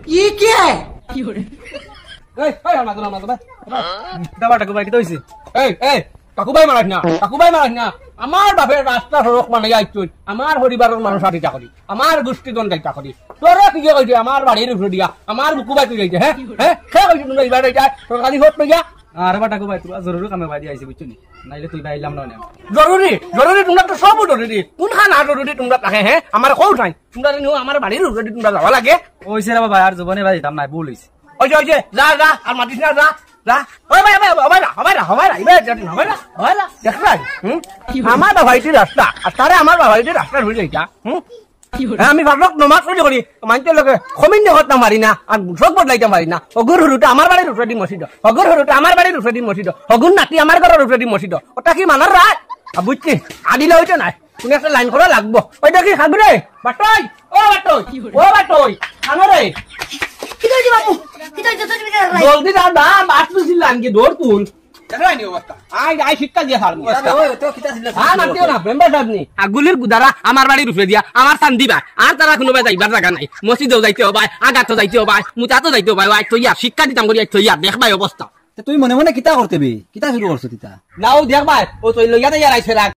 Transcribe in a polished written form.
ये क्या है? কাকুবাই মারাস না আমার বাপের রাস্তা সড়ক মানে যাইছো আমার পরিবারের মানুষ আটিটা করি আমার গোষ্ঠীজন যাইতা করি তোরা কি কইছে আমার বাড়ির উপরে দিয়া আমার বুকুবাই তুই যাইছে হ্যাঁ হ্যাঁ কে কইছে তুমি এবার এটা সরকারি ভোট লইয়া আরে বাটা ভাই তোরা জরুরি কামে ভাই আইছি বুঝছনি নাইলে তুই বাইলাম না জরুরি তোমরা তো সব জরুরি কোনখান আর জরুরি তোমরা থাকে হ্যাঁ আমার কও নাই তোমরা নিও আমার বাড়ির উপরে তোমরা যাওয়া লাগে ওইছে রে বাবা আর জীবনে ভাই দাম নাই ভুল হইছে ওই যে যা আর মাতিস না যা ওই ভাই আমার বাবাইটির রাস্তা আর তারে আমার বাবাইটির রাস্তা হয়ে যাইতা আমি ভাবলাম নমাজ পড়ি করি মানতে লোকে কমিন হত না মারি না আর সব বদলাইতে মারি না অগুর হরুটা আমার বাড়ির উপরে দিন মসজিদ অগুর হরুটা আমার বাড়ির উপরে দিন মসজিদ অগুর নাতি আমার ঘরের উপরে দিন মসজিদ ওটা কি মানার রাত বুঝছি আদিলে হইতে নাই তুমি একটা লাইন করা লাগবো ওইটা কি খাবি রে বাটই খানো রে জলদি মাছ তুলছিল আনকি দৌড় তুল শিক্ষা দিয়ে আগুলির গুদারা আমার বাড়ির উপরে দিয়া আমার চান দিবা আর তারা কোনোবাই যাইবার জায়গা নাই মসজিদেও যাইতে হবাই আগাতো যাইতে হবাই মুতাতো যাইতে হবাই থইয়া শিক্ষা দিতাম করি থইয়া দেখবাই অবস্থা তুই মনে মনে কিতা করতে কিতা শুরু করছো তিতা নাও দেখবাই ও তুই লইয়া যাই রাইছে